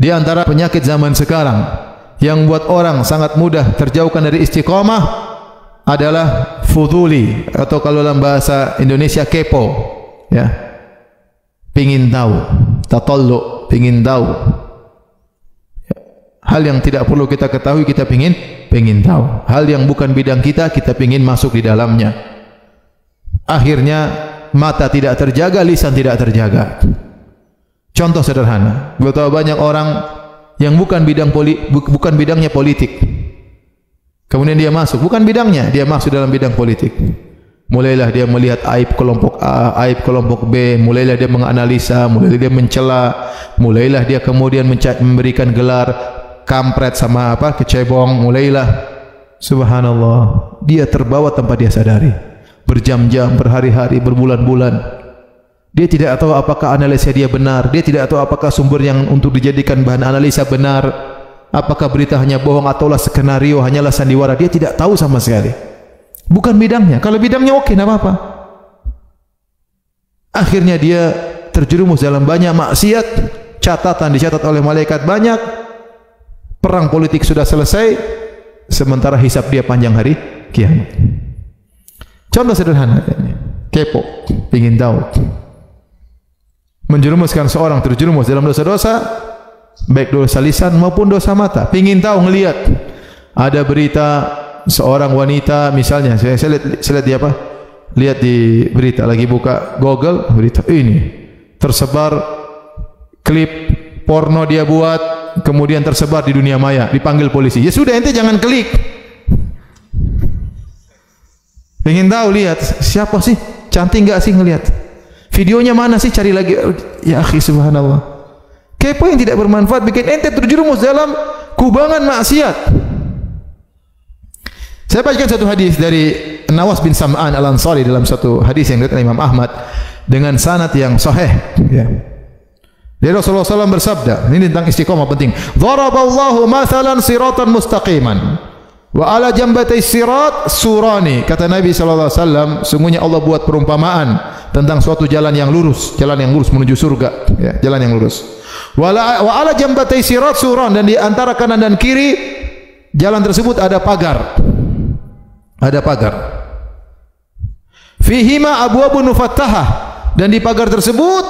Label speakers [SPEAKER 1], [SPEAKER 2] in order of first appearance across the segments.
[SPEAKER 1] Di antara penyakit zaman sekarang yang buat orang sangat mudah terjauhkan dari istiqamah adalah fuduli, atau kalau dalam bahasa Indonesia kepo, ya. Pingin tahu, tatallu, pingin tahu. Hal yang tidak perlu kita ketahui kita pingin tahu. Hal yang bukan bidang kita pingin masuk di dalamnya. Akhirnya mata tidak terjaga, lisan tidak terjaga. Contoh sederhana, betapa banyak orang yang bukan bidangnya politik. Kemudian dia masuk, bukan bidangnya, dia masuk dalam bidang politik. Mulailah dia melihat aib kelompok A, aib kelompok B, mulailah dia menganalisa, mulailah dia mencela, mulailah dia kemudian memberikan gelar kampret sama kecebong, mulailah, subhanallah, dia terbawa tanpa dia sadari. Berjam-jam, berhari-hari, berbulan-bulan. Dia tidak tahu apakah analisa dia benar, dia tidak tahu apakah sumber yang untuk dijadikan bahan analisa benar, apakah berita hanya bohong ataulah skenario, hanyalah sandiwara, dia tidak tahu sama sekali. Bukan bidangnya. Kalau bidangnya oke, tidak apa-apa. Akhirnya dia terjerumus dalam banyak maksiat, catatan dicatat oleh malaikat banyak, perang politik sudah selesai, sementara hisab dia panjang hari kiamat. Contoh sederhana, kepo, ingin tahu, menjerumuskan seorang terjerumus dalam dosa-dosa, baik dosa lisan maupun dosa mata. Ingin tahu, ngelihat ada berita seorang wanita misalnya, saya lihat di apa? Lihat di berita, lagi buka Google, berita ini tersebar klip porno dia buat, kemudian tersebar di dunia maya, dipanggil polisi. Ya sudah, ente jangan klik. Pengen tahu, lihat siapa sih, cantik enggak sih, ngelihat videonya mana sih, cari lagi. Ya akhi, subhanallah, kepo yang tidak bermanfaat bikin ente terjerumus dalam kubangan maksiat. Saya bacakan satu hadis dari Nawas bin Sam'an Al-Ansari dalam satu hadis yang diriwayatkan Imam Ahmad dengan sanad yang sahih, ya. Dari Rasulullah SAW bersabda, ini tentang istiqamah penting. Daraballahu mathalan siratan mustaqiman wa ala jambatay sirat surani. Kata Nabi SAW, sungguhnya Allah buat perumpamaan tentang suatu jalan yang lurus menuju surga, ya, jalan yang lurus. Wa ala jambatay sirat suran, dan di antara kanan dan kiri jalan tersebut ada pagar. Ada pagar. Fihima abwabun mufattahah, dan di pagar tersebut,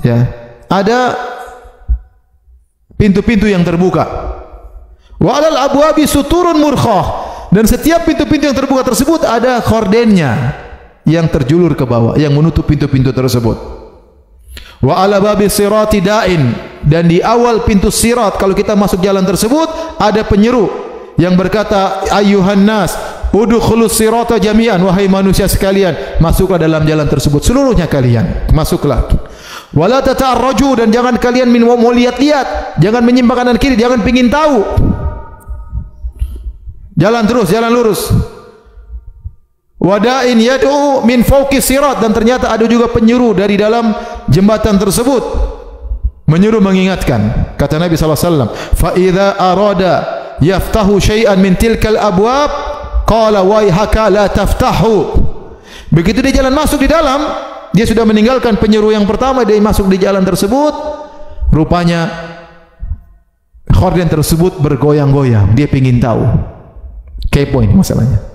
[SPEAKER 1] ya, ada pintu-pintu yang terbuka. Wa alal abwabi suturun murkhah, dan setiap pintu-pintu yang terbuka tersebut ada kordennya yang terjulur ke bawah yang menutup pintu-pintu tersebut. Wa ala babi sirati da'in, dan di awal pintu sirat kalau kita masuk jalan tersebut ada penyeru yang berkata, ayyuhan nas udkhulus sirata jami'an, wahai manusia sekalian, masuklah dalam jalan tersebut seluruhnya kalian, masuklah. Wala tata'arraju, dan jangan kalian mau lihat-lihat, jangan menyimpang kanan kiri, jangan pingin tahu. Jalan terus, jalan lurus. Wada'in yad'u min fawqi sirat, dan ternyata ada juga penyeru dari dalam jembatan tersebut, menyeru mengingatkan. Kata Nabi SAW, fa idza arada yaftahu syai'an min tilkal abwab qala waihaka la taftahu. Begitu dia jalan masuk di dalam, dia sudah meninggalkan penyeru yang pertama, dia masuk di jalan tersebut, rupanya khorden tersebut bergoyang-goyang. Dia ingin tahu, kepo ini masalahnya.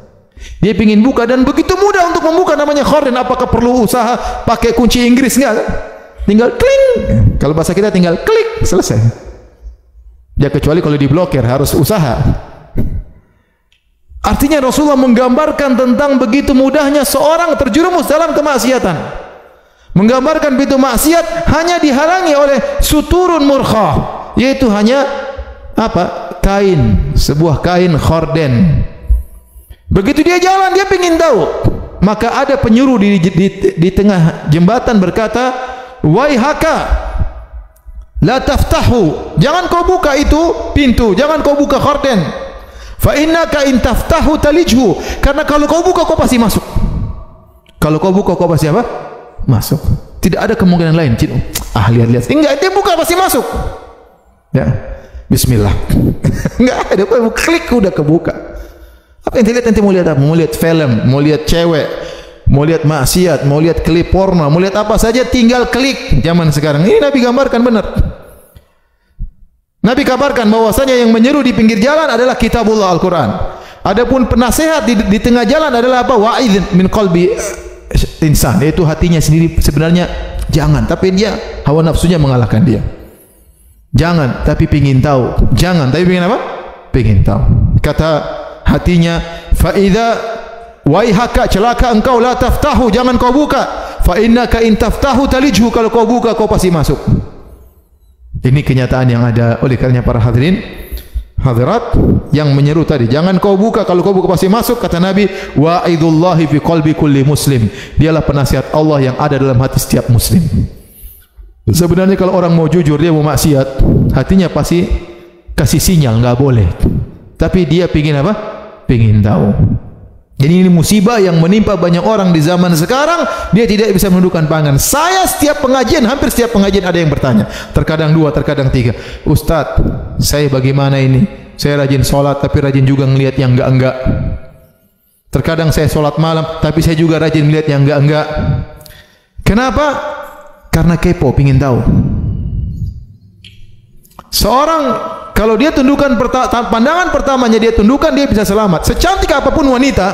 [SPEAKER 1] Dia ingin buka, dan begitu mudah untuk membuka, namanya khorden. Apakah perlu usaha pakai kunci Inggris? Enggak, tinggal kling. Kalau bahasa kita tinggal klik, selesai. Ya kecuali kalau diblokir harus usaha. Artinya Rasulullah menggambarkan tentang begitu mudahnya seorang terjerumus dalam kemaksiatan. Menggambarkan pintu maksiat hanya dihalangi oleh suturun murkhah, yaitu hanya apa? Kain, sebuah kain khorden. Begitu dia jalan, dia ingin tahu, maka ada penyuruh di tengah jembatan berkata, waihaka la taftahu, jangan kau buka itu pintu, jangan kau buka khorden. Fa innaka in taftahu talijhu, karena kalau kau buka kau pasti masuk. Kalau kau buka kau pasti apa? Masuk. Tidak ada kemungkinan lain. Lihat-lihat. Enggak, dia buka pasti masuk. Ya. Bismillah. Enggak ada, klik udah kebuka. Apa yang dilihat nanti? Mau lihat apa? Mau lihat film, mau lihat cewek, mau lihat maksiat, mau lihat klip porno, mau lihat apa saja tinggal klik. Zaman sekarang ini Nabi gambarkan benar. Nabi kabarkan bahwasanya yang menyeru di pinggir jalan adalah kitabullah Al-Quran. Adapun penasehat di tengah jalan adalah apa? Wa'idh min qalbi insan, yaitu hatinya sendiri sebenarnya jangan, tapi dia hawa nafsunya mengalahkan dia. Jangan, tapi pingin tahu. Jangan, tapi pingin apa? Pingin tahu. Kata hatinya, fa idza waihaka, celaka engkau, la taftahu, jangan kau buka. Fa innaka in taftahu talijhu, kalau kau buka kau pasti masuk. Ini kenyataan yang ada. Oleh karenanya para hadirin hadirat yang menyeru tadi, jangan kau buka, kalau kau buka pasti masuk. Kata Nabi, wa'idullahi fi qalbi kulli muslim, dialah penasihat Allah yang ada dalam hati setiap muslim. Sebenarnya kalau orang mau jujur, dia mau maksiat, hatinya pasti kasih sinyal enggak boleh, tapi dia pingin apa? Pingin tahu. Jadi ini musibah yang menimpa banyak orang di zaman sekarang. Dia tidak bisa menundukkan pandangan. Saya setiap pengajian, hampir setiap pengajian ada yang bertanya, terkadang 2, terkadang 3, Ustaz, saya bagaimana ini? Saya rajin sholat, tapi rajin juga ngelihat yang enggak-enggak. Terkadang saya sholat malam, tapi saya juga rajin melihat yang enggak-enggak. Kenapa? Karena kepo, pingin tahu. Seorang kalau dia tundukkan pandangan pertamanya, dia tundukkan, dia bisa selamat. Secantik apapun wanita,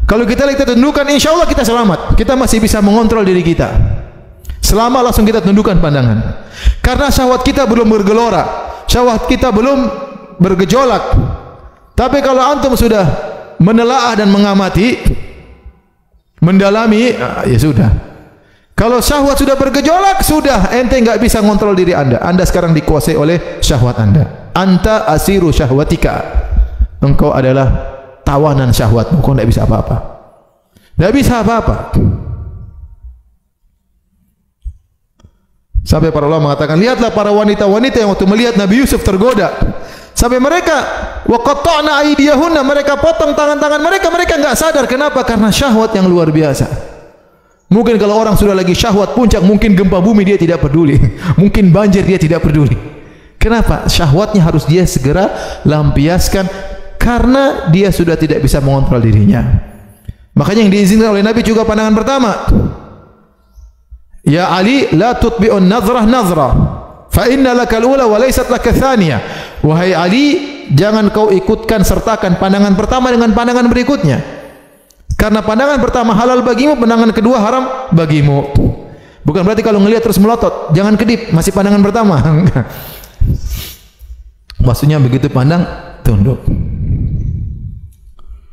[SPEAKER 1] kalau kita tundukkan, insya Allah kita selamat. Kita masih bisa mengontrol diri kita selama langsung kita tundukkan pandangan. Karena syahwat kita belum bergelora, syahwat kita belum bergejolak. Tapi kalau antum sudah menelaah dan mengamati, mendalami, ya sudah. Kalau syahwat sudah bergejolak, sudah, ente enggak bisa ngontrol diri anda. Anda sekarang dikuasai oleh syahwat anda. Anta asiru syahwatika. Engkau adalah tawanan syahwatmu. Kau enggak bisa apa-apa. Enggak bisa apa-apa. Sampai para ulama mengatakan, lihatlah para wanita-wanita yang waktu melihat Nabi Yusuf tergoda, sampai mereka wa qatta'na aydiyahunna, mereka potong tangan-tangan mereka, mereka enggak sadar. Kenapa? Karena syahwat yang luar biasa. Mungkin kalau orang sudah lagi syahwat puncak, mungkin gempa bumi dia tidak peduli, mungkin banjir dia tidak peduli. Kenapa? Syahwatnya harus dia segera lampiaskan, karena dia sudah tidak bisa mengontrol dirinya. Makanya yang diizinkan oleh Nabi juga pandangan pertama. Ya Ali, la tutbi'un nazrah nazrah, fa inna lakal ula wa laysat laka thaniyah. Wahai Ali, jangan kau ikutkan sertakan pandangan pertama dengan pandangan berikutnya. Karena pandangan pertama halal bagimu, pandangan kedua haram bagimu. Bukan berarti kalau ngelihat terus melotot, jangan kedip, masih pandangan pertama. Maksudnya begitu pandang, tunduk.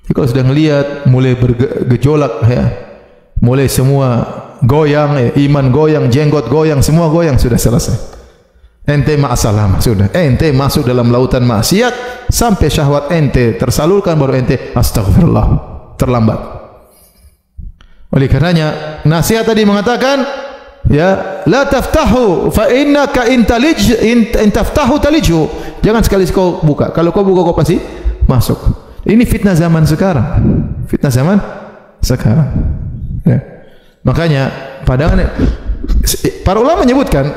[SPEAKER 1] Jadi kalau sudah ngelihat, mulai bergejolak, ya, mulai semua goyang, ya, iman goyang, jenggot goyang, semua goyang, sudah selesai. Ente ma'asalam, sudah. Ente masuk dalam lautan maksiat, sampai syahwat ente tersalurkan, baru ente astagfirullah, terlambat. Oleh karenanya nasihat tadi mengatakan, ya, la taftahu fa innaka in taftahu talijhu. Jangan sekali kau buka. Kalau kau buka kau pasti masuk. Ini fitnah zaman sekarang. Fitnah zaman sekarang. Ya. Makanya pandangan para ulama menyebutkan,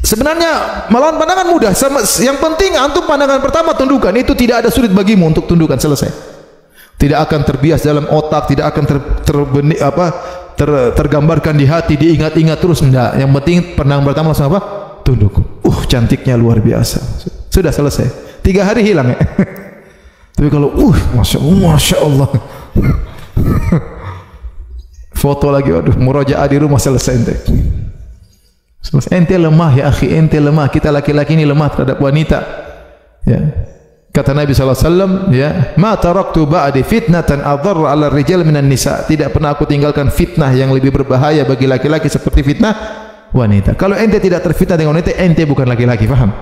[SPEAKER 1] sebenarnya malahan pandangan mudah. Yang penting antum pandangan pertama tundukkan. Itu tidak ada sulit bagimu untuk tundukkan, selesai. Tidak akan terbias dalam otak, tidak akan tergambarkan di hati, diingat-ingat terus, enggak. Yang penting pandangan pertama langsung apa? Tunduk. Cantiknya luar biasa. Sudah selesai. 3 hari hilang, ya. Tapi kalau Masya Allah. Foto lagi, aduh, murojaah di rumah, selesai ente. Selesai. Ente lemah ya akhi, ente lemah. Kita laki-laki ini lemah terhadap wanita. Ya. Kata Nabi SAW, ya, ma taraktu ba'di fitnatan adharra 'ala ar-rijal minan nisa. Tidak pernah aku tinggalkan fitnah yang lebih berbahaya bagi laki-laki seperti fitnah wanita. Kalau ente tidak terfitnah dengan wanita, ente bukan laki-laki, paham?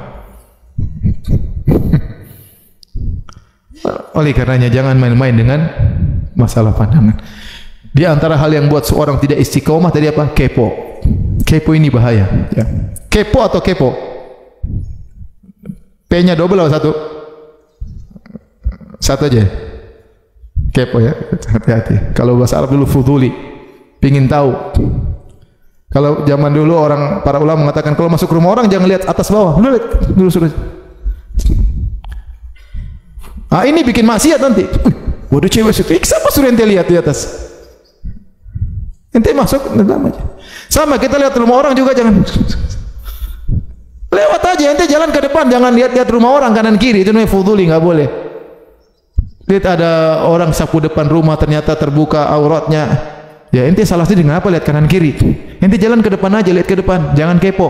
[SPEAKER 1] Oleh karenanya jangan main-main dengan masalah pandangan. Di antara hal yang buat seorang tidak istiqomah tadi apa? Kepo. Kepo ini bahaya, ya. Kepo atau kepo? P-nya double atau satu? Satu aja. Kepo, ya. Hati-hati. Kalau bahasa Arab dulu fuduli, pingin tahu. Kalau zaman dulu para ulama mengatakan kalau masuk rumah orang jangan lihat atas bawah. Dulu suruh. Ini bikin maksiat nanti. Waduh, cewek siksa apa suruh ente lihat di atas? Ente masuk dalam aja. Sama kita lihat rumah orang juga jangan. Lewat aja, ente jalan ke depan, jangan lihat-lihat rumah orang kanan kiri, itu namanya fuduli, nggak boleh. Lihat ada orang sapu depan rumah ternyata terbuka auratnya, ya ente salah sendiri, kenapa lihat kanan kiri? Ente jalan ke depan aja, lihat ke depan, jangan kepo.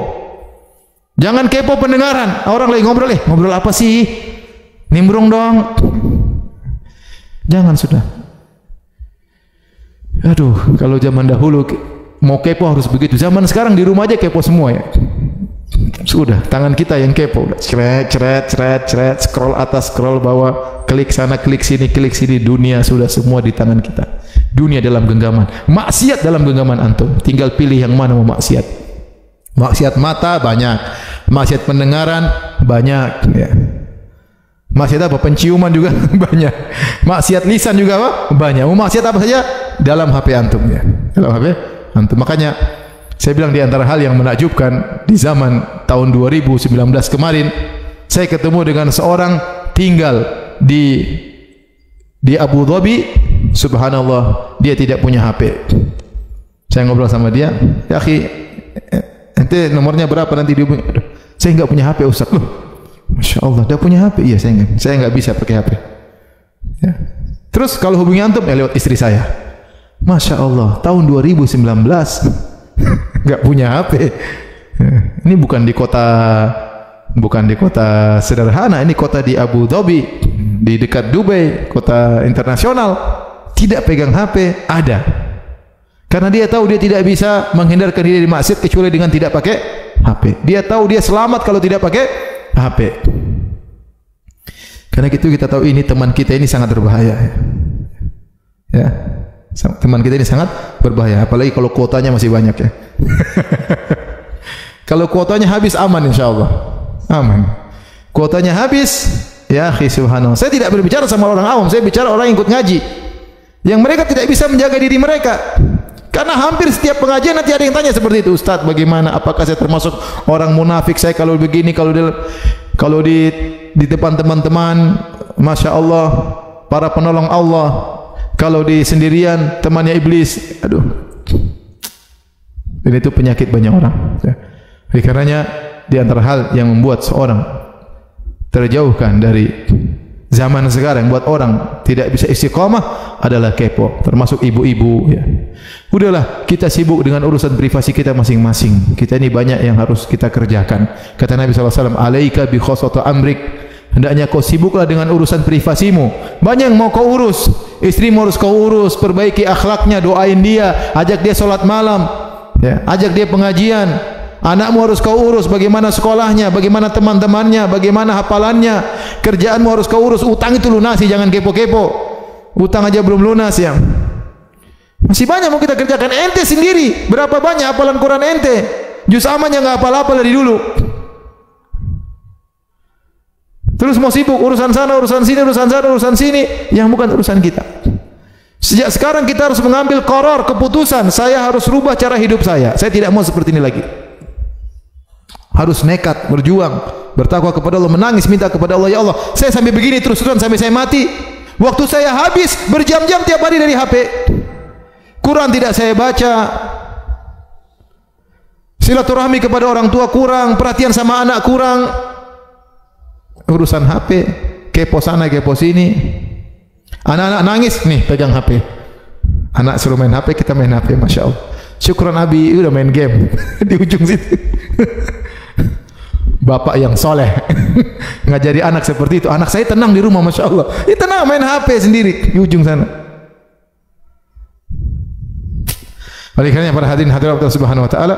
[SPEAKER 1] Jangan kepo pendengaran, orang lagi ngobrol apa sih? Nimbrung dong. Jangan sudah. Aduh, kalau zaman dahulu mau kepo harus begitu. Zaman sekarang di rumah aja kepo semua ya. Sudah, tangan kita yang kepo. Cret, scroll atas, scroll bawah, klik sana, klik sini, dunia sudah semua di tangan kita. Dunia dalam genggaman, maksiat dalam genggaman antum. Tinggal pilih yang mana mau maksiat. Maksiat mata banyak, maksiat pendengaran banyak, ya. Maksiat apa? Penciuman juga banyak. Maksiat lisan juga apa? Banyak. Mau maksiat apa saja dalam HP antum ya. Dalam HP antum. Makanya saya bilang di antara hal yang menakjubkan di zaman tahun 2019 kemarin, saya ketemu dengan seorang tinggal di Abu Dhabi, subhanallah, dia tidak punya HP. Saya ngobrol sama dia, "Ya akhi, ente nomornya berapa nanti dihubungi?" "Saya enggak punya HP, Ustaz." "Loh, Masya Allah, dia punya HP?" "Iya, saya enggak bisa pakai HP." Ya. "Terus kalau hubungi antum?" "Ya lewat istri saya." Masya Allah, tahun 2019 enggak punya HP. Ini bukan di kota sederhana, ini kota di Abu Dhabi, di dekat Dubai, kota internasional. Tidak pegang HP, ada. Karena dia tahu dia tidak bisa menghindarkan diri dari maksiat kecuali dengan tidak pakai HP. Dia tahu dia selamat kalau tidak pakai HP. Karena itu kita tahu ini teman kita ini sangat berbahaya. Ya. Teman kita ini sangat berbahaya, apalagi kalau kuotanya masih banyak ya. Kalau kuotanya habis aman insyaallah. Aman. Kuotanya habis, ya akhi subhanallah. Saya tidak berbicara sama orang awam, saya bicara orang yang ikut ngaji. Yang mereka tidak bisa menjaga diri mereka. Karena hampir setiap pengajian nanti ada yang tanya seperti itu, "Ustaz, bagaimana? Apakah saya termasuk orang munafik? Saya kalau begini, kalau di depan teman-teman, Masya Allah, para penolong Allah, kalau di sendirian temannya iblis." Aduh. Dan itu penyakit banyak orang. Oleh karenanya di antara hal yang membuat seorang terjauhkan dari zaman sekarang, buat orang tidak bisa istiqamah adalah kepo, termasuk ibu-ibu ya. Udahlah, kita sibuk dengan urusan privasi kita masing-masing. Kita ini banyak yang harus kita kerjakan. Kata Nabi SAW, "Alaika bi khosata amrik." Hendaknya kau sibuklah dengan urusan privasimu. Banyak yang mau kau urus. Istrimu harus kau urus, perbaiki akhlaknya, doain dia, ajak dia salat malam, ya, ajak dia pengajian. Anakmu harus kau urus, bagaimana sekolahnya, bagaimana teman-temannya, bagaimana hafalannya. Kerjaanmu harus kau urus, utang itu lunasi, jangan kepo-kepo. Utang aja belum lunas ya. Masih banyak mau kita kerjakan. Ente sendiri, berapa banyak hafalan Quran ente? Juz amannya enggak hafal-hafal dari dulu. Terus mau sibuk urusan sana, urusan sini, urusan sana, urusan sini yang bukan urusan kita. Sejak sekarang kita harus mengambil qaror, keputusan. Saya harus rubah cara hidup saya. Saya tidak mau seperti ini lagi. Harus nekat, berjuang, bertakwa kepada Allah, menangis minta kepada Allah, "Ya Allah, saya sampai begini terus-terusan sampai saya mati. Waktu saya habis berjam-jam tiap hari dari HP. Quran tidak saya baca. Silaturahmi kepada orang tua kurang, perhatian sama anak kurang. Urusan HP, kepo sana, kepo sini. Anak-anak nangis, nih pegang HP. Anak suruh main HP, kita main HP, Masya Allah. Syukran Abi, udah main game di ujung situ." Bapak yang soleh ngajari anak seperti itu. Anak saya tenang di rumah, Masya Allah. Dia tenang main HP sendiri di ujung sana. Oleh karena para hadirin hadirat Allah Subhanahu wa taala,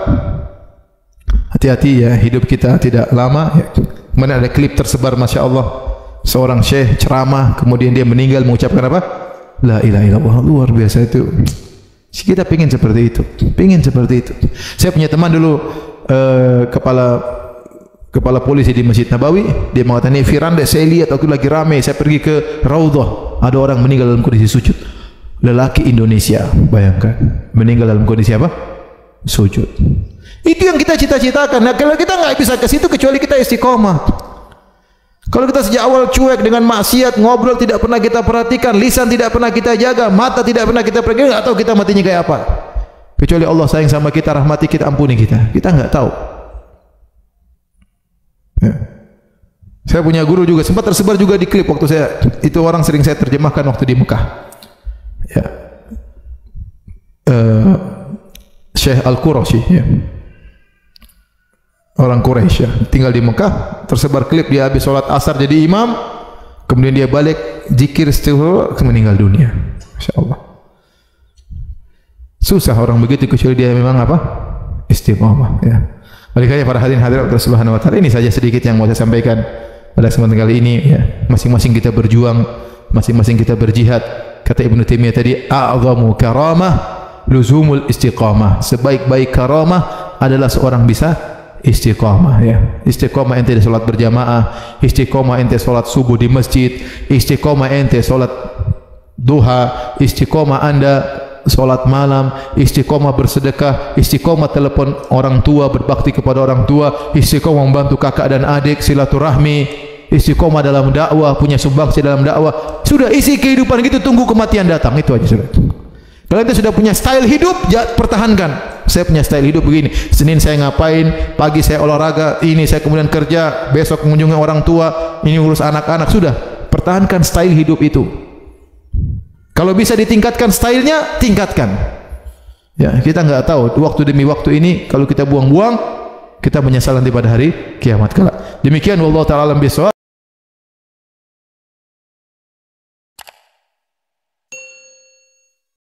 [SPEAKER 1] hati-hati ya, hidup kita tidak lama ya. Mana ada klip tersebar, Masya Allah, seorang syekh ceramah kemudian dia meninggal mengucapkan apa? La ilaha illallah. Luar biasa itu. Kita pingin seperti itu, pingin seperti itu. Saya punya teman dulu kepala polisi di Masjid Nabawi. Dia mengatakan, "Ini Firanda saya lihat waktu lagi ramai, saya pergi ke Raudhah, ada orang meninggal dalam kondisi sujud." Lelaki Indonesia, bayangkan, meninggal dalam kondisi apa? Sujud. Itu yang kita cita-citakan. Nah, kalau kita nggak bisa ke situ kecuali kita istiqomah. Kalau kita sejak awal cuek dengan maksiat, ngobrol tidak pernah kita perhatikan, lisan tidak pernah kita jaga, mata tidak pernah kita perhatikan, nggak tahu kita matinya kayak apa. Kecuali Allah sayang sama kita, rahmati kita, ampuni kita. Kita nggak tahu. Ya. Saya punya guru juga, sempat tersebar juga di klip waktu saya, itu orang sering saya terjemahkan waktu di Mekah. Ya. Syekh Al-Qurashi, ya. Orang Quraisy, ya. Tinggal di Mekah, tersebar klip dia habis sholat asar jadi imam, kemudian dia balik zikir istighfar, meninggal dunia. Masya Allah. Susah orang begitu kecuali dia memang apa? Istiqomah, ya. Oleh karena para hadirin hadirat Allah Subhanahu wa taala, ini saja sedikit yang mau saya sampaikan pada kesempatan kali ini, ya. Masing-masing kita berjuang, masing-masing kita berjihad. Kata Ibnu Taimiyah tadi, a'zamu karamah luzumul istiqamah. Sebaik-baik karamah adalah seorang bisa istiqamah, ya. Istiqamah ente salat berjamaah, istiqamah ente salat subuh di masjid, istiqamah ente salat duha, istiqamah anda salat malam, istiqamah bersedekah, istiqamah telepon orang tua, berbakti kepada orang tua, istiqamah membantu kakak dan adik, silaturahmi, istiqamah dalam dakwah, punya sumbangsi dalam dakwah. Sudah isi kehidupan gitu, tunggu kematian datang, itu aja sudah. Kalau ente sudah punya style hidup, pertahankan. Saya punya style hidup begini. Senin saya ngapain, pagi saya olahraga, ini saya kemudian kerja, besok mengunjungi orang tua, ini urus anak-anak, sudah. Pertahankan style hidup itu. Kalau bisa ditingkatkan stylenya, tingkatkan. Ya, kita enggak tahu waktu demi waktu ini kalau kita buang-buang, kita menyesal nanti pada hari kiamat kelak. Demikian wallahu taala alam bisawab.